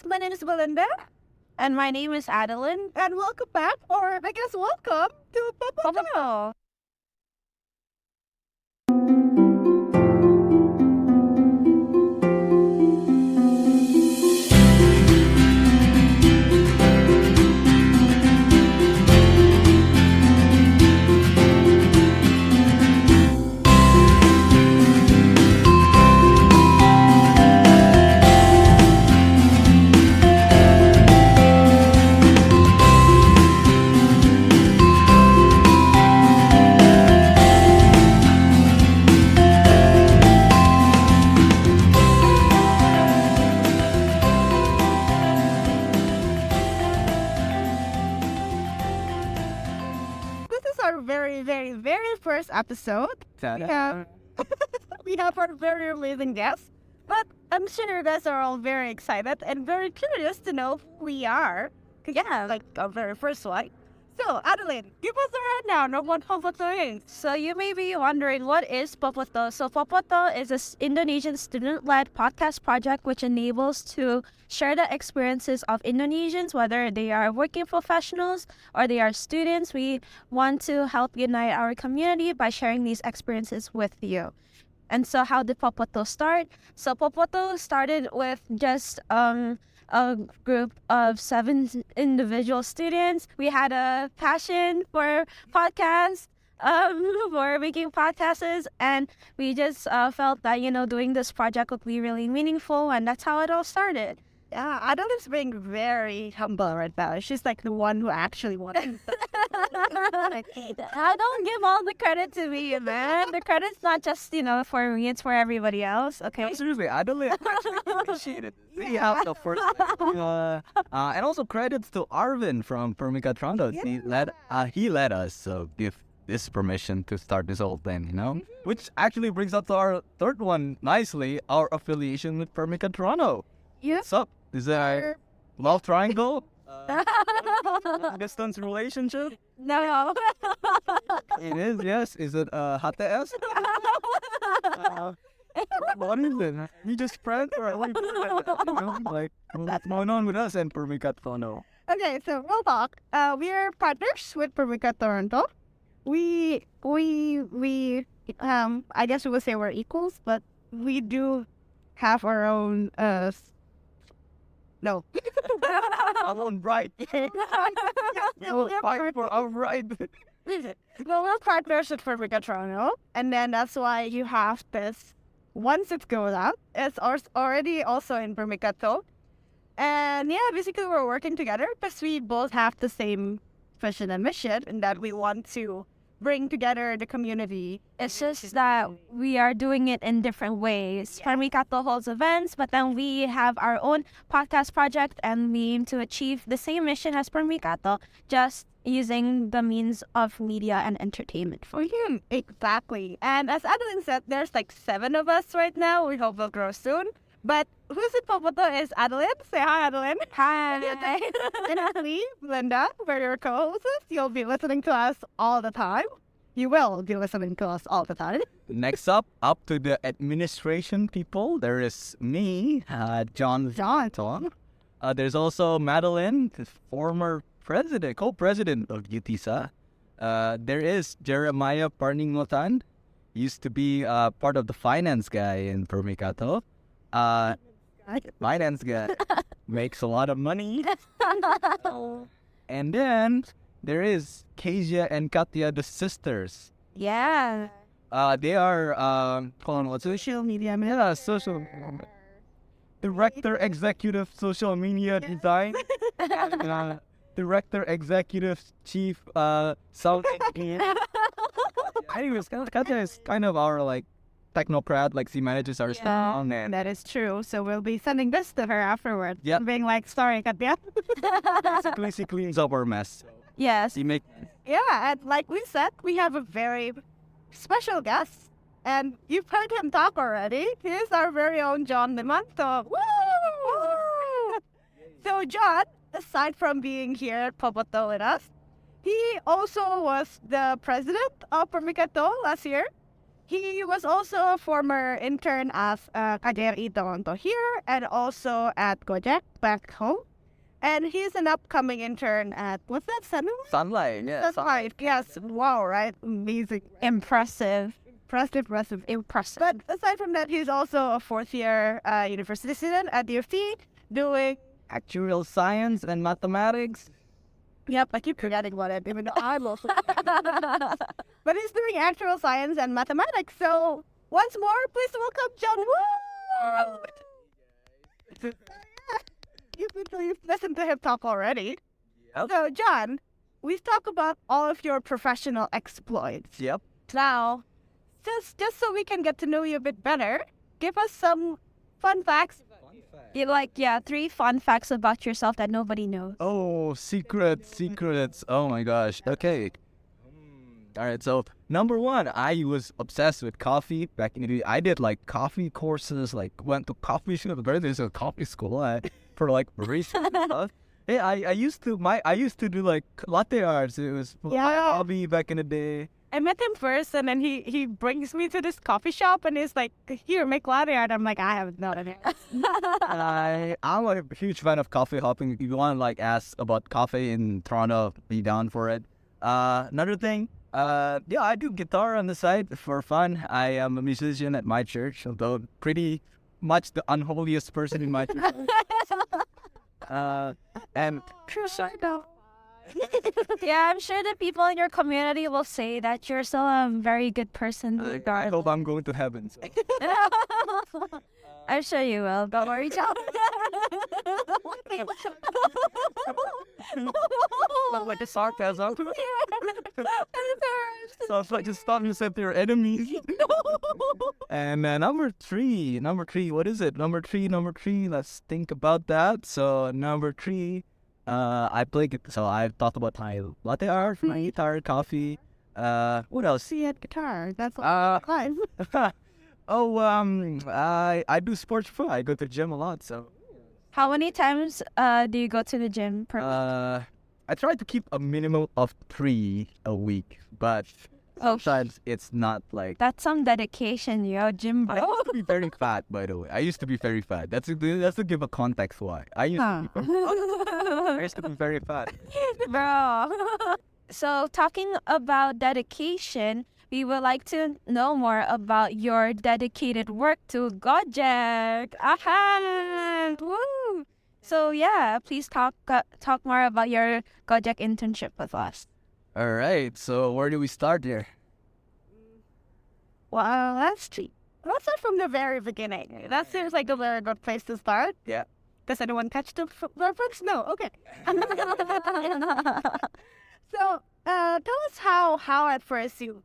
My name is Belinda. And my name is Adeline. And welcome back, or I guess welcome to Popoto. Our very first episode. We have our very amazing guests, but I'm sure you guys are all very excited and very curious to know who we are. Yeah, like our very first one. So, Adeline, give us a rundown of what Popoto is. So you may be wondering, what is Popoto? So Popoto is an Indonesian student-led podcast project which enables to share the experiences of Indonesians, whether they are working professionals or they are students. We want to help unite our community by sharing these experiences with you. And so how did Popoto start? So Popoto started with just a group of 7 individual students. We had a passion for podcasts, for making podcasts, and we just felt that, doing this project would be really meaningful, and that's how it all started. Yeah, Adeline's being very humble right now. She's like the one who actually wanted. I don't give all the credit to me, man. The credit's not just, for me, it's for everybody else, okay? Seriously, Adeline actually appreciated it. We have the first and also credits to Arvin from PERMIKA Toronto. Yeah. He let us give this permission to start this whole thing, Which actually brings us to our third one nicely, our affiliation with PERMIKA Toronto. Yeah. What's up? Is that a love triangle? Long distance relationship? No. It is, yes. Is it HTS? What is it? We just friends or like, what's going on with us and PERMIKA Toronto? Okay, so we'll talk. We are partners with PERMIKA Toronto. We I guess we would say we're equals, but we do have our own no. Our own right. We'll fight for our right. Well, we're partners with PERMIKA Toronto, and then that's why you have this. Once it goes out, it's already also in PERMIKA To. And yeah, basically we're working together because we both have the same vision and mission, and that we want to bring together the community. It's just that we are doing it in different ways. Yeah. PERMIKA To holds events, but then we have our own podcast project, and we aim to achieve the same mission as PERMIKA To, just using the means of media and entertainment for you. Exactly. And as Adeline said, there's like 7 of us right now. We hope we'll grow soon. But who's in Popoto is Adeline. Say hi, Adeline. Hi. And me, Belinda, we're your co-hosts. You'll be listening to us all the time. You will be listening to us all the time. Next up to the administration people, there is me, John. There's also Madeline, the former co-president of UTISA. There is Jeremiah Parningotan, used to be part of the finance guy in PERMIKA To. Finance guy makes a lot of money. And then there is Kezia and Katya, the sisters. Yeah. They are social media. Yeah, social director, executive, social media design. Director, executive, chief, sound engineer. Anyways, Katya is kind of our technocrat, she manages our stuff. And That is true. So we'll be sending this to her afterwards. Yep. Being like, sorry, Katya. basically she cleans up our mess. Yes. Yeah, and like we said, we have a very special guest. And you've heard him talk already. He's our very own John Limanto. Woo! So John, aside from being here at Popoto with us, he also was the president of PERMIKA To last year. He was also a former intern at PPI Toronto here and also at Gojek back home. And he's an upcoming intern at, what's that, Sunlight? Sunlight, yeah. Sunlight, yes. Wow, right? Amazing. Impressive. Impressive. But aside from that, he's also a fourth-year university student at U of T doing... Actuarial science and mathematics. Yep, I keep forgetting about it, even though I'm also... But he's doing actual science and mathematics, so once more, please welcome John. Woo! You've listened to him talk already. Yep. So, John, we've talked about all of your professional exploits. Yep. Now, just so we can get to know you a bit better, give us some fun facts. You 3 fun facts about yourself that nobody knows. Oh, secrets. Oh my gosh. Okay. All right. So number 1, I was obsessed with coffee back in the day. I did coffee courses, went to coffee school. There's a coffee school for barista and stuff. Hey, I used to do latte arts. It was my hobby back in the day. I met him first, and then he brings me to this coffee shop, and he's like, "Here, make latte art." I'm like, "I have not idea." I'm a huge fan of coffee hopping. If you want to ask about coffee in Toronto, be down for it. Another thing, I do guitar on the side for fun. I am a musician at my church, although pretty much the unholiest person in my church. And Yeah, I'm sure the people in your community will say that you're still a very good person. I hope I'm going to heaven. So. I'm sure you will. Don't worry, John. Like the sarcasm. So it's just stop yourself to your enemies. And number three, what is it? Number three, let's think about that. So number 3, I play guitar. So I've talked about my latte art, my guitar, coffee. What else? See, at guitar. That's what fun. I do sports too. I go to the gym a lot. So How many times do you go to the gym per week? I try to keep a minimum of 3 a week, but sometimes it's not That's some dedication, yo, gym I bro. used to be very fat, by the way. I used to be very fat. That's to give a context why. I used to be very fat. Bro. So talking about dedication, we would like to know more about your dedicated work to Gojek. Aha! Woo! So yeah, please talk more about your Gojek internship with us. All right. So where do we start here? Well, let's start from the very beginning. That seems like a very good place to start. Yeah. Does anyone catch the reference? No. Okay. So, tell us how at first you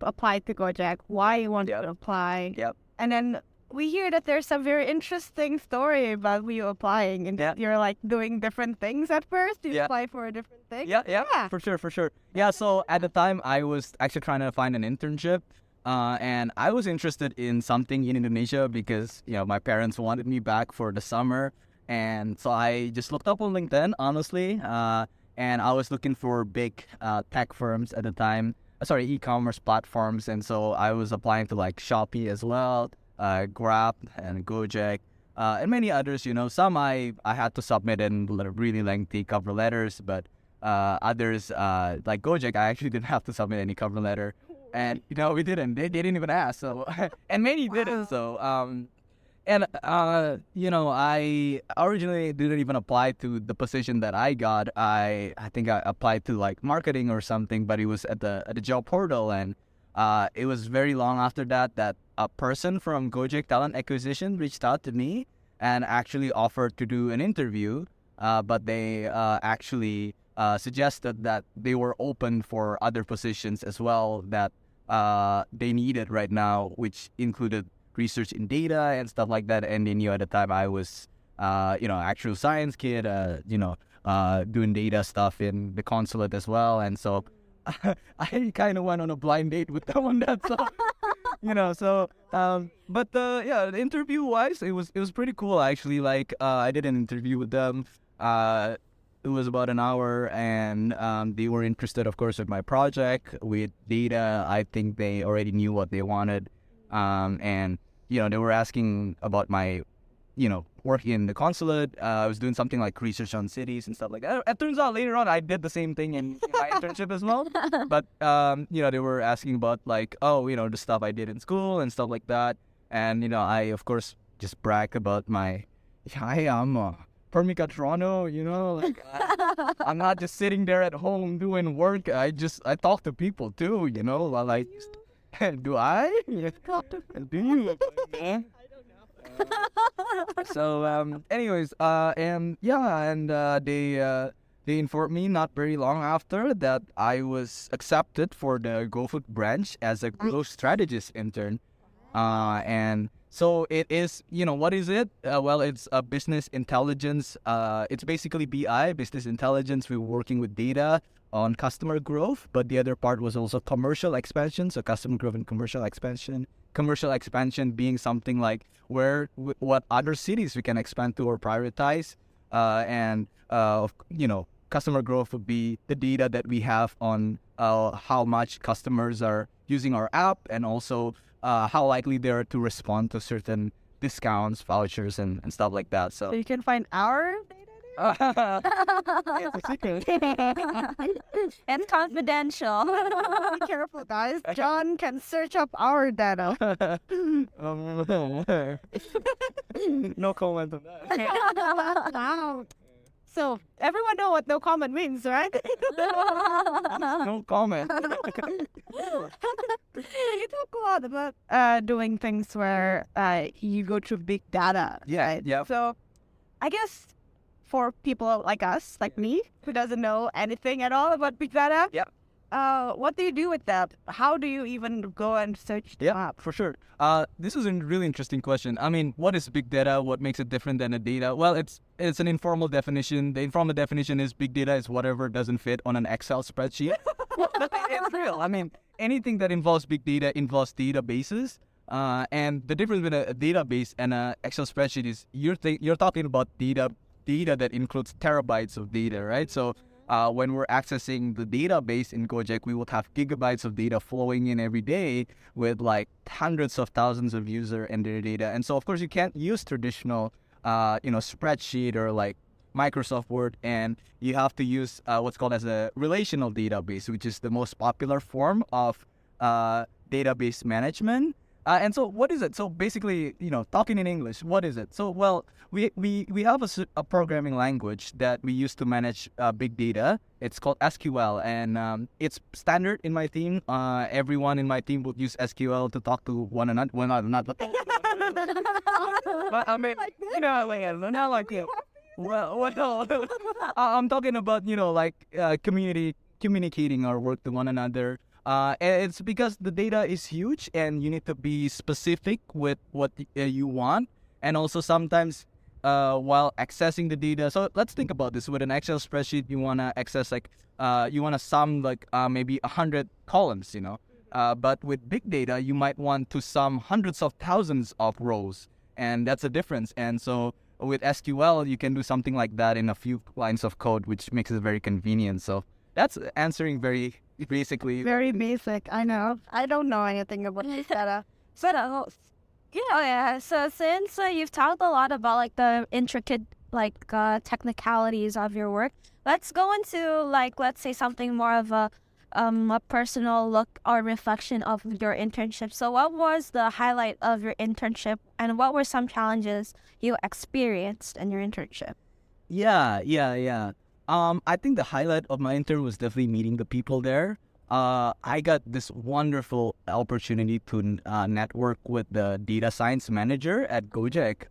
applied to Gojek, why you wanted to apply. Yep. And then we hear that there's some very interesting story about you applying, and you're doing different things at first. You apply for a different thing. Yeah. For sure. Yeah. So at the time, I was actually trying to find an internship. And I was interested in something in Indonesia because, my parents wanted me back for the summer. And so I just looked up on LinkedIn, honestly. And I was looking for big tech firms at the time. E-commerce platforms. And so I was applying to Shopee as well, Grab and Gojek, and many others. Some I had to submit in really lengthy cover letters, but others, like Gojek, I actually didn't have to submit any cover letter. And, we didn't. They didn't even ask. So, and many didn't. So, I originally didn't even apply to the position that I got. I think I applied to marketing or something, but it was at the job portal. And it was very long after that a person from Gojek Talent Acquisition reached out to me and actually offered to do an interview. But they actually suggested that they were open for other positions as well that they needed right now, which included research in data and stuff like that. And then, at the time I was, actual science kid, doing data stuff in the consulate as well. And so I kind of went on a blind date with them on that. So, the interview wise, it was pretty cool actually. I did an interview with them. It was about an hour, and they were interested, of course, with my project, with data. I think they already knew what they wanted, and they were asking about my, work in the consulate. I was doing something like research on cities and stuff like that. It turns out later on I did the same thing in my internship as well. But they were asking about like, the stuff I did in school and stuff like that. And I of course just brag about my, I'm PERMIKA Toronto, like I'm not just sitting there at home doing work. I talk to people too, like, do I? Do you? Anyways, they informed me not very long after that I was accepted for the GoFood branch as a growth strategist intern. And so it is, what is it? Well, it's a business intelligence. It's basically BI, business intelligence. We're working with data on customer growth, but the other part was also commercial expansion. So customer growth and commercial expansion. Commercial expansion being something like what other cities we can expand to or prioritize. Customer growth would be the data that we have on how much customers are using our app, and also how likely they are to respond to certain discounts, vouchers, and stuff like that. So you can find our data there? It's a secret. It's confidential. Be careful, guys. John can search up our data. No comment on that. Wow. So everyone know what no comment means, right? No comment. You talk a lot about doing things where you go through big data. Yeah, right? yeah. So I guess for people like us, like me, who doesn't know anything at all about big data, what do you do with that? How do you even go and search them up? For sure. This is a really interesting question. I mean, what is big data? What makes it different than a data? Well, it's an informal definition. The informal definition is big data is whatever doesn't fit on an Excel spreadsheet. But it's real. I mean, anything that involves big data involves databases. And the difference with a database and an Excel spreadsheet is you're talking about data that includes terabytes of data, right? So when we're accessing the database in Gojek, we would have gigabytes of data flowing in every day with like hundreds of thousands of user and their data. And so, of course, you can't use traditional, spreadsheet or like Microsoft Word, and you have to use what's called as a relational database, which is the most popular form of database management. And so what is it? So basically, talking in English, what is it? So, well, we have a programming language that we use to manage big data. It's called SQL, and it's standard in my team. Everyone in my team would use SQL to talk to one another. Well, not. But I mean, not like you. Well, I'm talking about, communicating our work to one another. It's because the data is huge and you need to be specific with what you want. And also sometimes while accessing the data, so let's think about this. With an Excel spreadsheet, you want to access you want to sum maybe 100 columns, but with big data, you might want to sum hundreds of thousands of rows. And that's a difference. And so with SQL, you can do something like that in a few lines of code, which makes it very convenient. So that's answering very basic. I know. I don't know anything about big data. So since you've talked a lot about like the intricate technicalities of your work, let's go into let's say something more of a personal look or reflection of your internship. So what was the highlight of your internship, and what were some challenges you experienced in your internship? Yeah. I think the highlight of my intern was definitely meeting the people there. I got this wonderful opportunity to network with the data science manager at Gojek,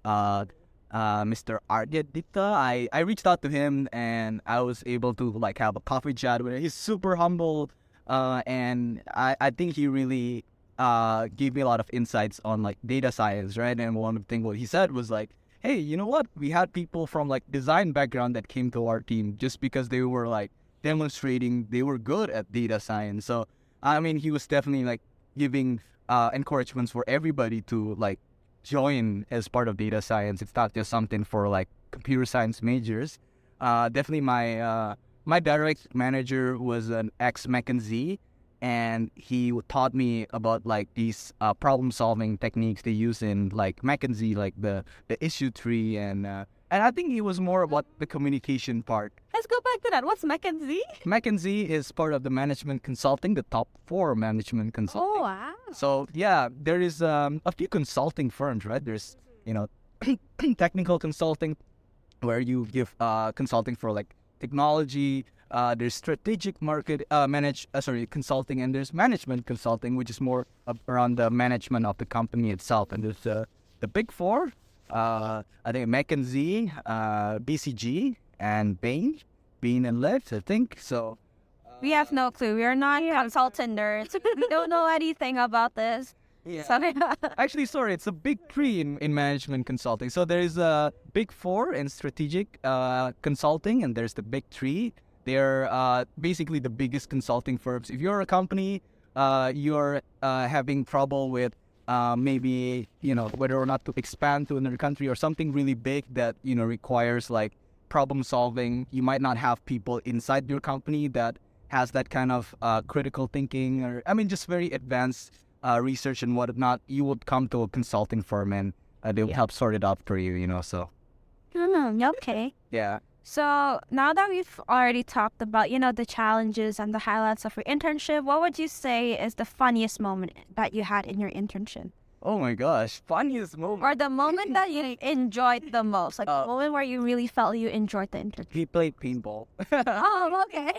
Mr. Ardyadita. I reached out to him and I was able to have a coffee chat with him. He's super humble, and I think he really gave me a lot of insights on data science, right? And one of the things what he said was hey, you know what? We had people from design background that came to our team just because they were demonstrating they were good at data science. So I mean, he was definitely giving encouragements for everybody to join as part of data science. It's not just something for computer science majors. Definitely my direct manager was an ex-McKinsey, and he taught me about like these problem-solving techniques they use in like McKinsey, like the issue tree, and I think it was more about the communication part. Let's go back to that. What's McKinsey? McKinsey is part of the management consulting, the top 4 management consulting. Oh, wow. So yeah, there is a few consulting firms, right? There's technical consulting, where you give consulting for like technology. There's strategic consulting, and there's management consulting, which is more around the management of the company itself. And there's the big 4. I think McKinsey, BCG, and Bain and Lyft, I think. So We have no clue. We are not consultant nerds. We don't know anything about this. yeah. So, Actually, sorry, it's a big 3 in management consulting. So there is a big 4 in strategic consulting, and there's the big 3. They're basically the biggest consulting firms. If you're a company, you're having trouble with maybe, whether or not to expand to another country or something really big that, requires like problem solving. You might not have people inside your company that has that kind of critical thinking, or just very advanced research and whatnot. You would come to a consulting firm, and they'll help sort it out for you, so. okay. Yeah. So now that we've already talked about, the challenges and the highlights of your internship, what would you say is the funniest moment that you had in your internship? Oh my gosh, funniest moment. Or the moment that you enjoyed the most? Like the moment where you really felt you enjoyed the internship? He played paintball. Oh, okay.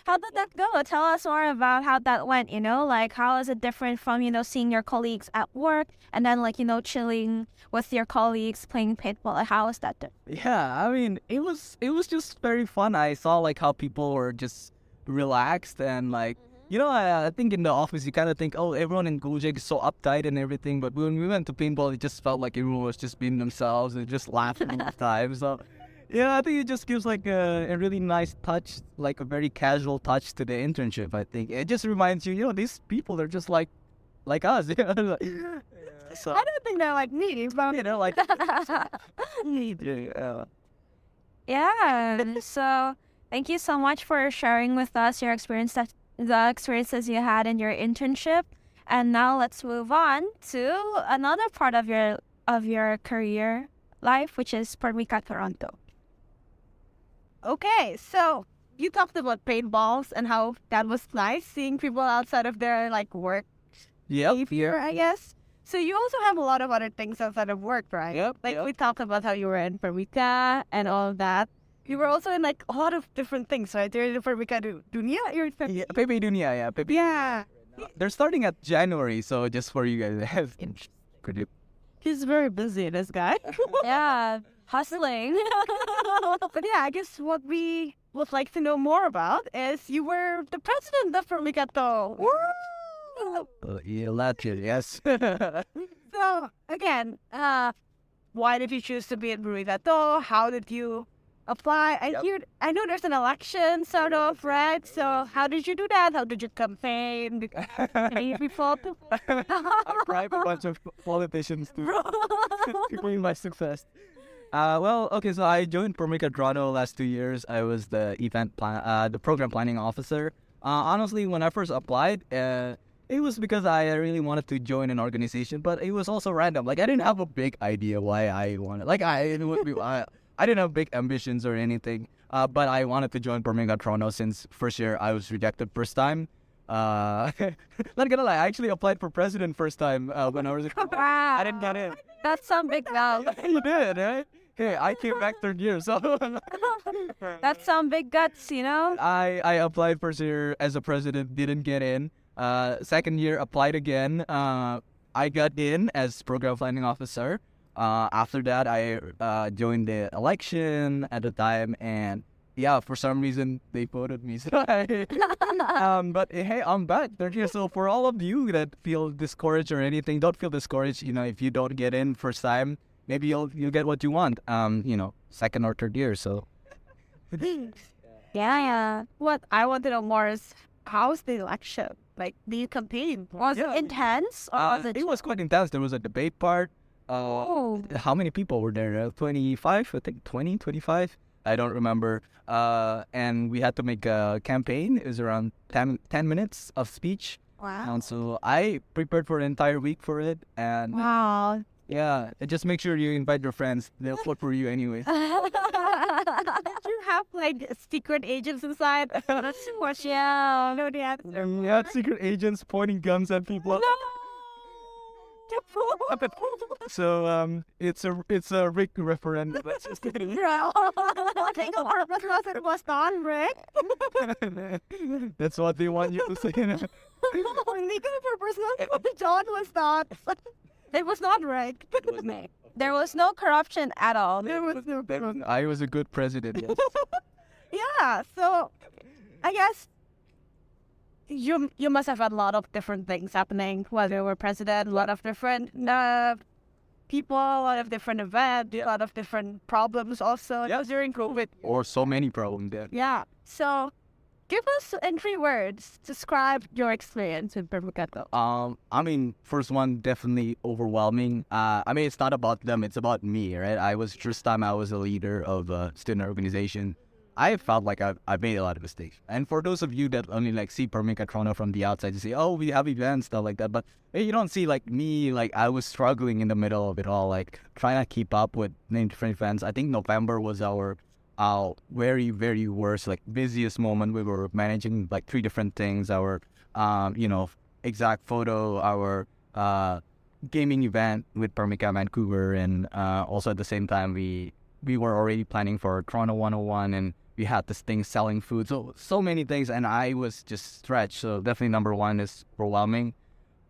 How did that go? Tell us more about how that went, Like, how is it different from, seeing your colleagues at work and then, like, chilling with your colleagues playing paintball? Like, how is that different? Yeah, it was just very fun. I saw like how people were just relaxed and like, I think in the office you kind of think, oh, everyone in Gojek is so uptight and everything. But when we went to paintball, it just felt like everyone was just being themselves and just laughing all the time. So, yeah, I think it just gives like a really nice touch, like a very casual touch to the internship. I think it just reminds you, these people are just like us. So, I don't think they're like me, but like. Yeah. So thank you so much for sharing with us your the experiences you had in your internship. And now let's move on to another part of your career life, which is PERMIKA Toronto. Okay, so you talked about paintballs and how that was nice, seeing people outside of their like work behavior, I guess. So you also have a lot of other things outside of work, right? Yep. We talked about how you were in PERMIKA and all of that. You were also in like a lot of different things, right? You're in the PERMIKA Dunia. You're in PPI Dunia, yeah. PPI. Yeah. They're starting at January, so just for you guys. He's very busy, this guy. Yeah, hustling. But yeah, I guess what we would like to know more about is you were the president of PERMIKA. Yes. So again, why did you choose to be in PERMIKA? How did you apply? I know there's an election sort of, right? So how did you do that? How did you campaign? Did you pay people to I bribed a bunch of politicians to bring my success. So I joined PERMIKA Toronto last 2 years. I was the the program planning officer. Honestly, when I first applied, it was because I really wanted to join an organization, but it was also random. Like I didn't have a big idea why I wanted. Like I didn't have big ambitions or anything. But I wanted to join PERMIKA Toronto since first year I was rejected first time. Not gonna lie, I actually applied for president first time when I was. Wow. I didn't get in. That's some big love. You did, right? Hey, I came back third year, so. That's some big guts, I applied first year as a president, didn't get in. Second year, applied again. I got in as program planning officer. After that, I joined the election at the time, and yeah, for some reason they voted me. So but hey, I'm back third year. So for all of you that feel discouraged or anything, don't feel discouraged. If you don't get in first time, maybe you'll get what you want. Second or third year. So. Yeah. What I want to know more is how's the election? Like the campaign? Was it intense or was it was quite intense. There was a debate part. How many people were there? 25, I think 20, 25. I don't remember. And we had to make a campaign. It was around 10 minutes of speech. Wow. And so I prepared for an entire week for it. And Wow. yeah, just make sure you invite your friends. They'll vote for you anyway. Did you have like secret agents inside? That's too much. Yeah. No, the answer. We had secret agents pointing guns at people. So it's a rigged referendum. Let's just get it. I think it was not rigged. That's what they want you to say. Legal purposes. John was not. It was not rigged. There was no corruption at all. There was no. I was a good president. Yes. Yeah. So, I guess you must have had a lot of different things happening while you were president. A lot of different people, a lot of different events, a lot of different problems also during COVID. Or so many problems there. Yeah. So, give us in 3 words, describe your experience in PERMIKA. I mean, first one, definitely overwhelming. I mean, it's not about them, it's about me, right? I was first time I was a leader of a student organization. I felt like I've made a lot of mistakes. And for those of you that only like see PERMIKA Toronto from the outside, you say, oh, we have events, stuff like that. But hey, you don't see like me, like I was struggling in the middle of it all, like trying to keep up with many different events. I think November was our very, very worst, like busiest moment. We were managing like 3 different things, our, exact photo, our gaming event with PERMIKA Vancouver. And also at the same time, we were already planning for Toronto 101 and we had this thing selling food. So many things. And I was just stretched. So definitely number 1 is overwhelming.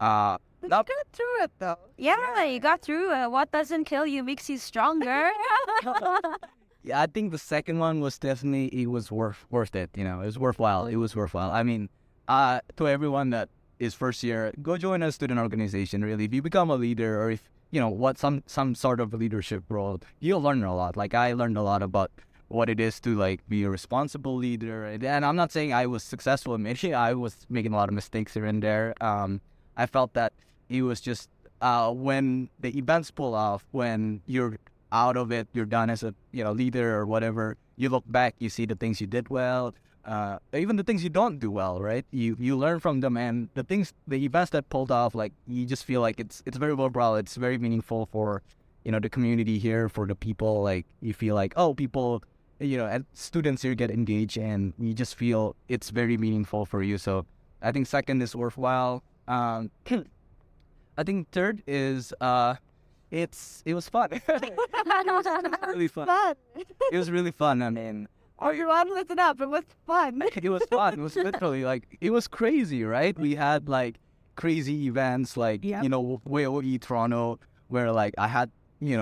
But you got through it though. Yeah, you got through it. What doesn't kill you makes you stronger. Yeah, I think the second one was definitely, it was worth it. It was worthwhile. It was worthwhile. I mean, to everyone that is first year, go join a student organization. Really, if you become a leader, or if some sort of leadership role, you'll learn a lot. Like I learned a lot about what it is to like be a responsible leader. And I'm not saying I was successful in it. I was making a lot of mistakes here and there. I felt that it was just when the events pull off, when you're out of it, you're done as a leader or whatever, you look back, you see the things you did well, even the things you don't do well, right? You learn from them, and the events that pulled off, like you just feel like it's very worthwhile. It's very meaningful for the community here, for the people. Like you feel like, oh, people, and students here get engaged, and you just feel it's very meaningful for you. So I think second is worthwhile. I think third is it was fun. It was really fun. It was really fun. I mean, Oh, you're on listen up. It was fun. it was fun. It was literally like, it was crazy, right? We had like crazy events like, WOE Toronto, where like I had, we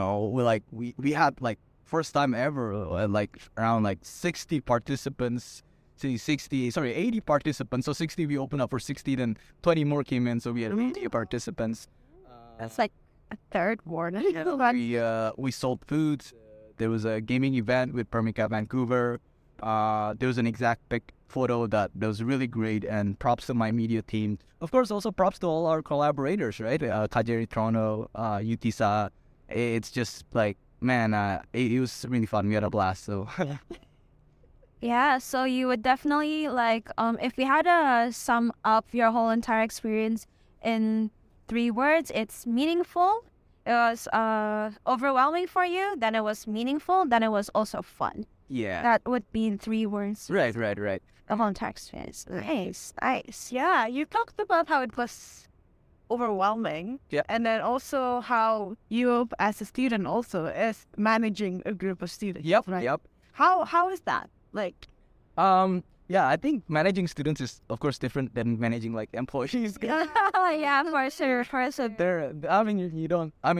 had like first time ever, like around like 60 participants. 80 participants. So 60 we opened up for 60, then 20 more came in. So we had 80 participants. That's like a third warning. We sold food. There was a gaming event with PERMIKA Vancouver. There was an exact pic photo that was really great, and props to my media team. Of course, also props to all our collaborators, right? Kajeri Toronto, UTSA. It's just like, man, it was really fun. We had a blast. So Yeah, so you would definitely like, if we had to sum up your whole entire experience in 3 words, it's meaningful. It was overwhelming for you, then it was meaningful, then it was also fun. yeah, That would be in 3 words. right. The whole entire experience. Nice. Yeah, you talked about how it was overwhelming. Yeah. And then also how you as a student also is managing a group of students. Right? Yep. How is that? Like, Yeah, I think managing students is, of course, different than managing like employees. Yeah, for sure.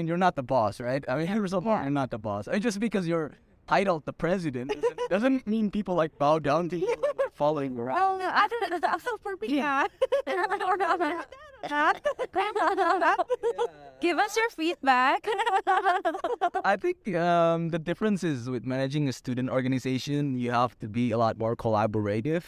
You're not the boss, right? I mean, first of all, you're not the boss. And just because you're titled the president doesn't mean people like bow down to you or following you around. well, I don't know. That's so for me. Yeah. Give us your feedback. I think the difference is with managing a student organization, you have to be a lot more collaborative.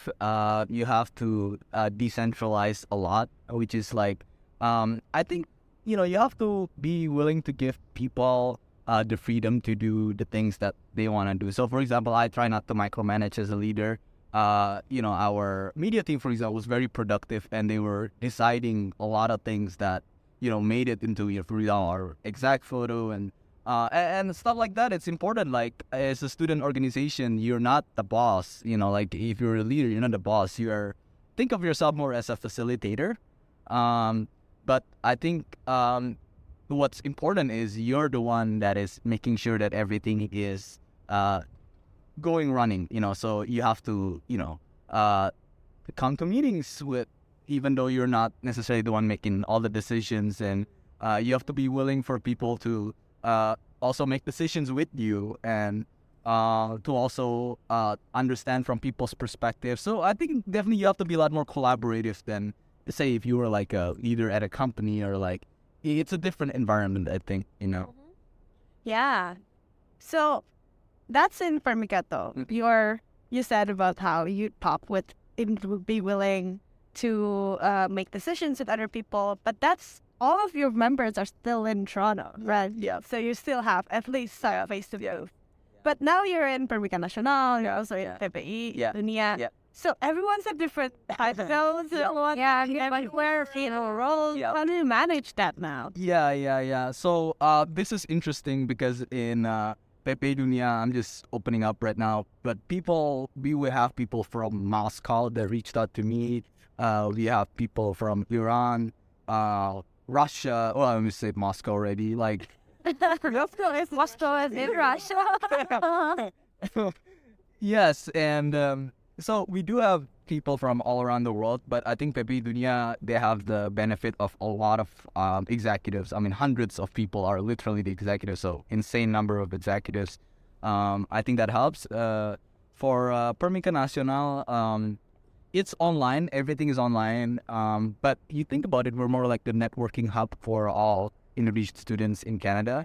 You have to decentralize a lot, which is like, I think, you have to be willing to give people the freedom to do the things that they want to do. So, for example, I try not to micromanage as a leader. Our media team, for example, was very productive, and they were deciding a lot of things that made it into your our exact photo and stuff like that. It's important. Like, as a student organization, you're not the boss. Like, if you're a leader, you're not the boss. Think of yourself more as a facilitator. But I think what's important is you're the one that is making sure that everything is going running. So you have to come to meetings with, even though you're not necessarily the one making all the decisions, and you have to be willing for people to also make decisions with you, and to also understand from people's perspective. So I think definitely you have to be a lot more collaborative than, say, if you were like a leader at a company, or like, it's a different environment, I think, Yeah. So that's in PERMIKA though. You said about how you talk with, be willing to make decisions with other people, but that's all of your members are still in Toronto, right? Yeah. So you still have at least some face to face. But now you're in PERMIKA Nasional, you're also in PPI Dunia. Yeah. So everyone's a different titles. Yeah, everywhere, roles. Yeah. How do you manage that now? Yeah. So this is interesting because in PPI Dunia, I'm just opening up right now, but we will have people from Moscow that reached out to me. We have people from Iran, Russia. Well, let me say Moscow already. Like, Moscow is in Russia. yes, and so we do have people from all around the world, but I think PPI Dunia, they have the benefit of a lot of executives. I mean, hundreds of people are literally the executives, so insane number of executives. I think that helps. For PERMIKA Nasional, it's online. Everything is online. But you think about it, we're more like the networking hub for all Indonesian students in Canada.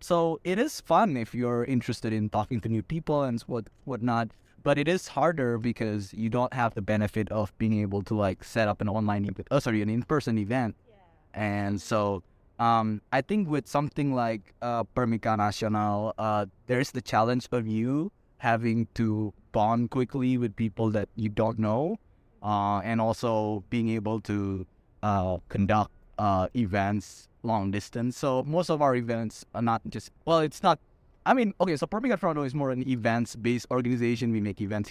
So it is fun if you're interested in talking to new people and whatnot. But it is harder because you don't have the benefit of being able to like set up an an in-person event. And so I think with something like PERMIKA Nasional, there's the challenge of you having to bond quickly with people that you don't know, and also being able to conduct events long distance. So most of our events are not just, it's not, so PERMIKA Toronto is more an events-based organization. We make events.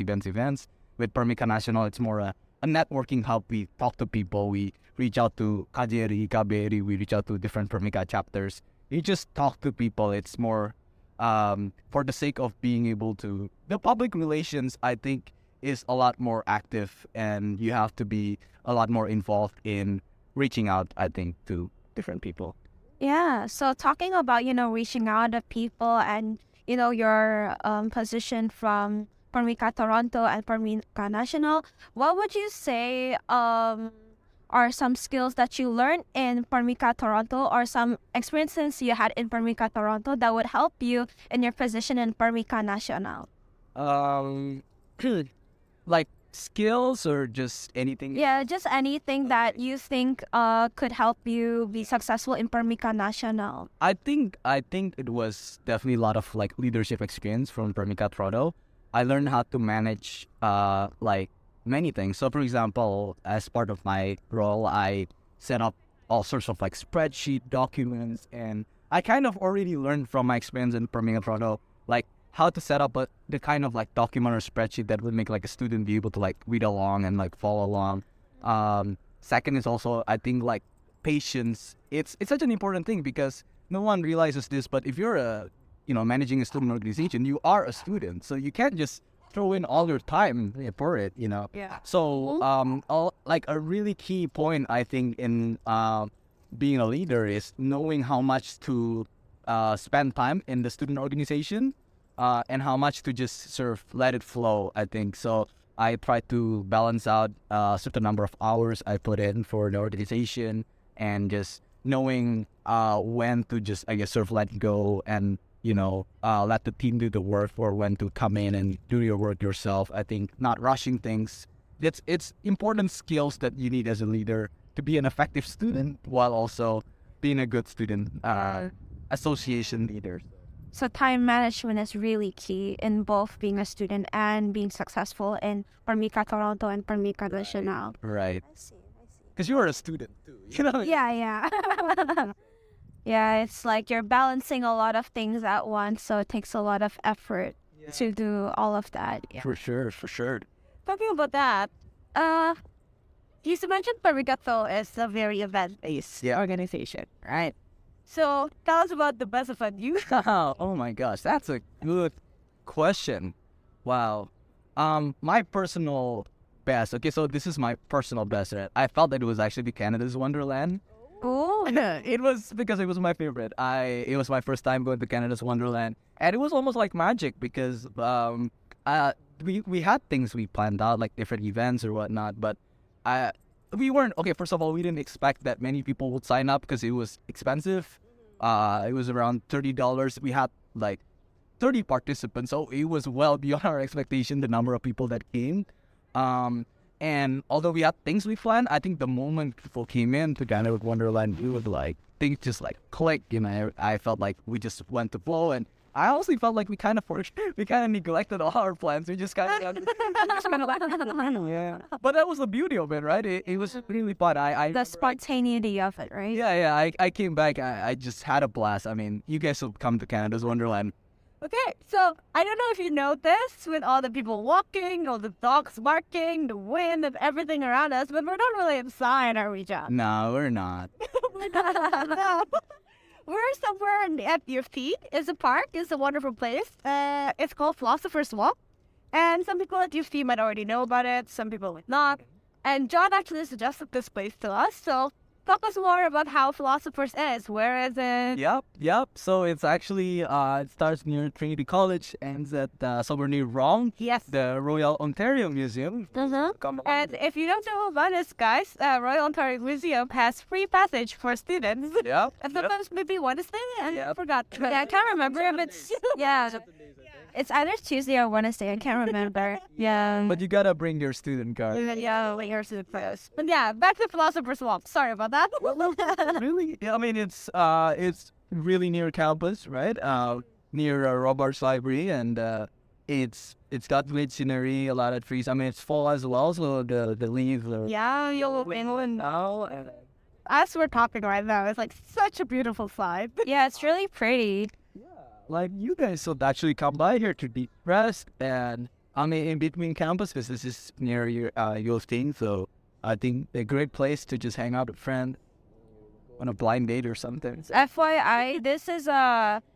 With PERMIKA Nasional, it's more a networking hub. We talk to people. We reach out to KJRI, KBRI. We reach out to different PERMIKA chapters. You just talk to people. It's more for the sake of being able to... The public relations, I think, is a lot more active, and you have to be a lot more involved in reaching out, I think, to different people. Yeah, so talking about, reaching out to people and, your position from PERMIKA Toronto and PERMIKA Nasional, what would you say are some skills that you learned in PERMIKA Toronto, or some experiences you had in PERMIKA Toronto that would help you in your position in PERMIKA Nasional? Like skills or just anything? Yeah, just anything that you think could help you be successful in PERMIKA Nasional. I think it was definitely a lot of like leadership experience from PERMIKA Toronto. I learned how to manage like many things. So for example, as part of my role, I set up all sorts of like spreadsheet documents, and I kind of already learned from my experience in PERMIKA Toronto, like how to set up the kind of like document or spreadsheet that would make like a student be able to like read along and like follow along. Second is also, I think, like patience. It's such an important thing because no one realizes this, but if you're managing a student organization, you are a student, so you can't just throw in all your time for it, Yeah. So like a really key point, I think, in being a leader is knowing how much to spend time in the student organization, and how much to just sort of let it flow, I think. So I try to balance out a certain number of hours I put in for the organization, and just knowing when to just, I guess, sort of let go and, let the team do the work, or when to come in and do your work yourself. I think not rushing things. It's important skills that you need as a leader to be an effective student while also being a good student. association leader. So time management is really key in both being a student and being successful in PERMIKA Toronto and PERMIKA Nasional. Right. I see. Because you are a student too. You know. Yeah. Yeah, it's like you're balancing a lot of things at once, so it takes a lot of effort to do all of that. Yeah. For sure. Talking about that, you mentioned PERMIKA is a very event-based organization, right? So tell us about the best event you. Oh my gosh, that's a good question. Wow. My personal best. Okay, so this is my personal best. Right? I felt that it was actually Canada's Wonderland. Oh, It was because it was my favorite. It was my first time going to Canada's Wonderland, and it was almost like magic because we had things we planned out like different events or whatnot, but we weren't okay. First of all, we didn't expect that many people would sign up because it was expensive. It was around $30. We had like 30 participants, so it was well beyond our expectation. The number of people that came. And although we had things we planned, I think the moment people came in to Canada Wonderland, it was like things just like clicked. You know, I felt like we just went to flow, and I honestly felt like we kind of neglected all our plans. We just kind of yeah. But that was the beauty of it, right? It was really fun. The spontaneity of it, right? Yeah. I came back. I just had a blast. I mean, you guys will come to Canada's Wonderland. okay. So I don't know if you know this with all the people walking, all the dogs barking, the wind and everything around us, but we're not really inside, are we, John? No, we're not. No. We're somewhere at your feet. It's a park. It's a wonderful place. It's called Philosopher's Walk. And some people at UFT might already know about it. Some people might not. And John actually suggested this place to us. So talk us more about how Philosophers is. Where is it? Yep. So it's actually, it starts near Trinity College, ends at somewhere near Rome, Yes. the Royal Ontario Museum. Come on. And if you don't know about this, guys, Royal Ontario Museum has free passage for students. Yep. And sometimes maybe Wednesday. I Yep. forgot. Yeah, I can't remember if it's it's either Tuesday or Wednesday. I can't remember. Yeah. But you gotta bring your student card. Yeah, like yours is first. But yeah, back to Philosopher's Walk. Sorry about that. Really? Yeah, I mean, it's really near campus, right? Near Robarts Library, and it's got great scenery, a lot of trees. I mean, it's fall as well, so the leaves are Yeah, you'll England. now. And As we're talking right now, it's like such a beautiful sight. Yeah, it's really pretty. like you guys should actually come by here to be rest, and I mean, in between campus, because this is near your thing, so I think a great place to just hang out with friends on a blind date or something. FYI,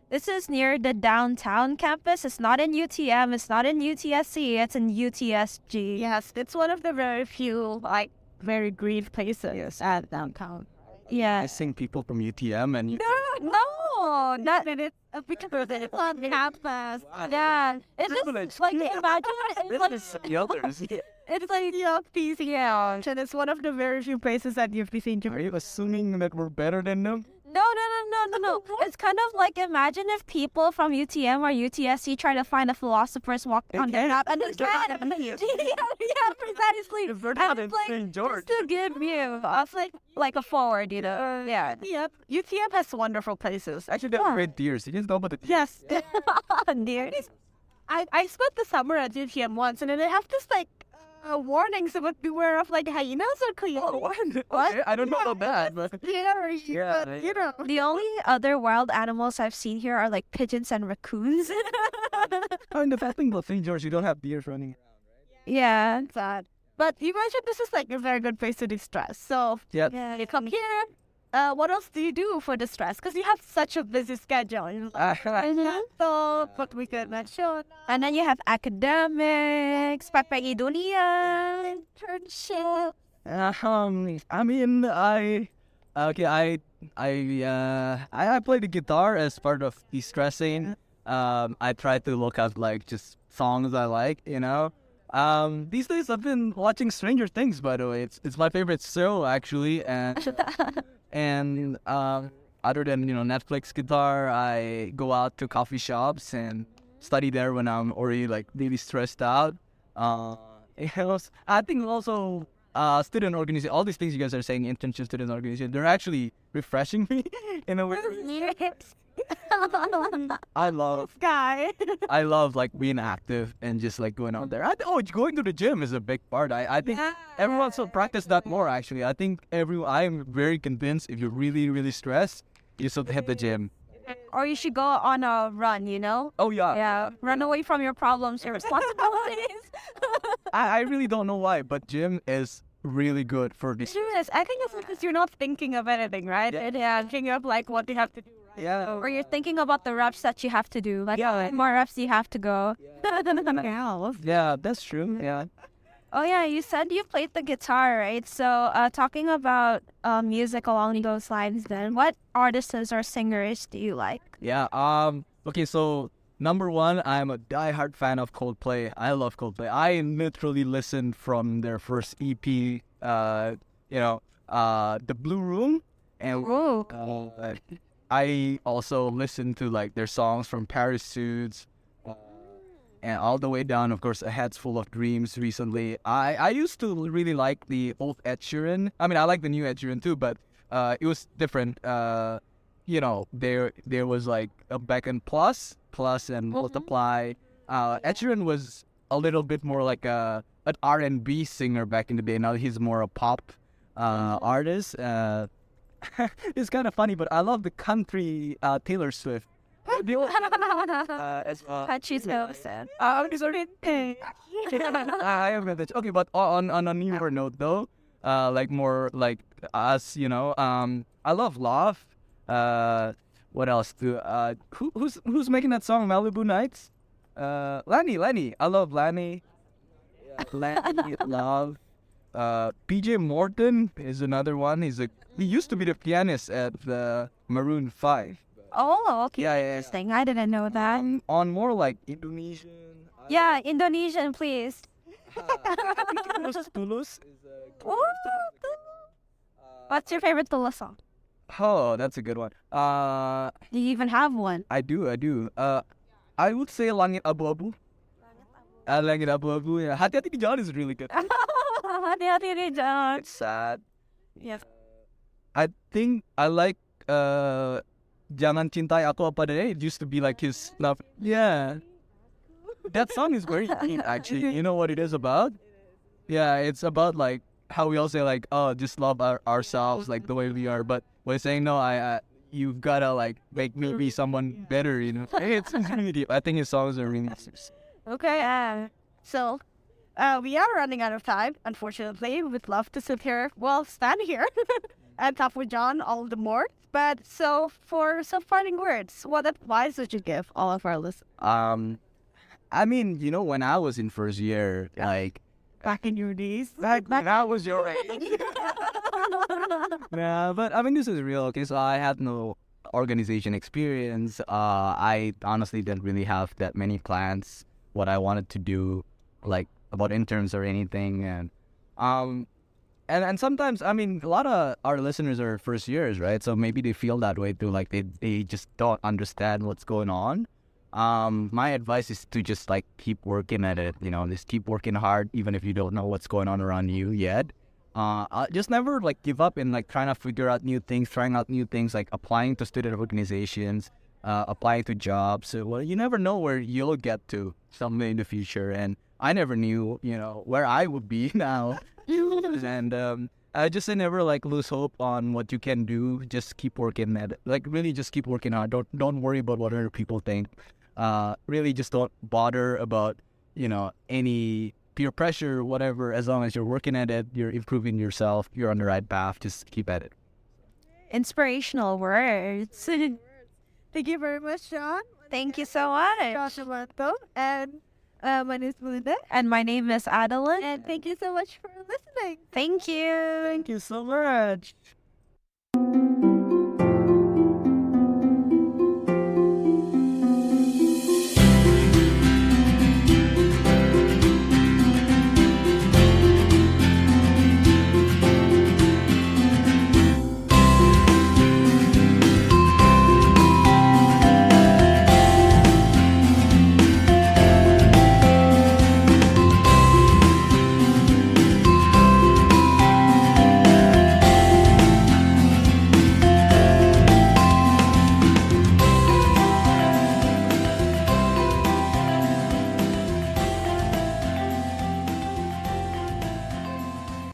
this is near the downtown campus. It's not in UTM. It's not in UTSC. It's in UTSG. Yes, it's one of the very few, like, very green places at downtown. Yeah. I seen people from UTM and No, not that it's because it's on campus. Yeah. It's just like imagine it's like the others. It's like UFTC, yeah. And it's one of the very few places at UFTC in Are Japan. you assuming that we're better than them? No. It's kind of like imagine if people from UTM or UTSC try to find a philosopher's walk on their map and it's not. Yeah, precisely. If they're And not it's in like St. George. just a good view of like a forward, you know. Yeah. Yep. UTM has wonderful places. Actually, they're great deers. You just know about the Yes. Dear. I spent the summer at UTM once, and then they have this like warnings about beware of like hyenas or coyotes. What? Okay, I don't know about that, but Yeah, but, you know. The only other wild animals I've seen here are like pigeons and raccoons. in the bad thing about St. George, you don't have deers running around. Yeah. Sad. But you mentioned this is like a very good place to de-stress. So Yep. you come here. What else do you do for the stress? Because you have such a busy schedule. You know, so, but we could mention And then you have academics, PPI Dunia, internship. I mean, I play the guitar as part of de-stressing. I try to look up like just songs I like, you know. These days I've been watching Stranger Things, by the way. It's my favorite show actually, and other than Netflix guitar, I go out to coffee shops and study there when I'm already like really stressed out. I think also student organization, all these things you guys are saying, internship, student organization, they're actually refreshing me in a way. I love Guy. I love like being active and just like going out there. Going to the gym is a big part. I think everyone should practice that more. Actually, I think I'm very convinced if you're really really stressed, you should hit the gym. Or you should go on a run, Oh yeah. Yeah, run away from your problems, your responsibilities. I really don't know why, but gym is really good for this. Yes, I think it's because you're not thinking of anything, right? Yeah. Thinking of like what you have to do. Right? Yeah. Or you're thinking about the reps that you have to do, like Yeah. more reps you have to go. Yeah, that's true. Yeah. Oh yeah, you said you played the guitar, right? So talking about music along those lines then, what artists or singers do you like? Yeah. Okay. So number one, I'm a diehard fan of Coldplay. I love Coldplay. I literally listened from their first EP. The Blue Room, and I also listened to like their songs from Paris Suits. And all the way down, of course, A Head's Full of Dreams recently. I used to really like the old Ed Sheeran. I mean, I like the new Ed Sheeran too, but it was different. There was like a back and plus and multiply. Ed Sheeran was a little bit more like an R&B singer back in the day. Now he's more a pop artist. It's kind of funny, but I love the country Taylor Swift. As well. She's so sad. Sorry. I have that. Okay, but on a newer note though, like more like us, I love Love. What else? Who's making that song Malibu Nights? Lanny. I love Lanny. Lanny, Love. PJ Morton is another one. He used to be the pianist at the Maroon 5. Oh, okay. Yeah. Interesting. I didn't know that. On more like Indonesian. Yeah, Indonesian, please. Tulus is a Ooh, what's your favorite Tula song? Oh, that's a good one. Do you even have one? I do. I would say Langit Abu-Abu. Langit Abu-Abu, yeah. Hati-hati di jalan is really good. Hati-hati di jalan. It's sad. Yes. I think I like Jangan Cintai Aku Apa Daya. It used to be like his love. Yeah. That song is very deep, actually. You know what it is about? Yeah, it's about like how we all say like, oh, just love ourselves like the way we are. But we're saying no, you've gotta like make me be someone better. It's really deep. I think his songs are really nice. Okay. So, we are running out of time. Unfortunately, we'd love to sit here, stand here, and talk with John all the more. But so, for some parting words, what advice would you give all of our listeners? I mean, when I was in first year, like Back in your days. back when I was your age. Yeah, but I mean, this is real. Okay, so I had no organization experience. I honestly didn't really have that many plans what I wanted to do, like about interns or anything, and sometimes, I mean, a lot of our listeners are first years, right? So maybe they feel that way too, like they just don't understand what's going on. My advice is to just like keep working at it, just keep working hard, even if you don't know what's going on around you yet. Just never like give up in like trying to figure out new things, trying out new things, like applying to student organizations, applying to jobs. Well, you never know where you'll get to someday in the future, and I never knew, where I would be now. And I just say never like lose hope on what you can do. Just keep working at it. Like really, just keep working hard. Don't worry about what other people think. Really, just don't bother about any peer pressure, whatever. As long as you're working at it, you're improving yourself, you're on the right path. Just keep at it. Inspirational words. Thank you very much, John. Thank you so much. Josh Limanto. And my name is Belinda. And my name is Adeline. And thank you so much for listening. Thank you. Thank you so much.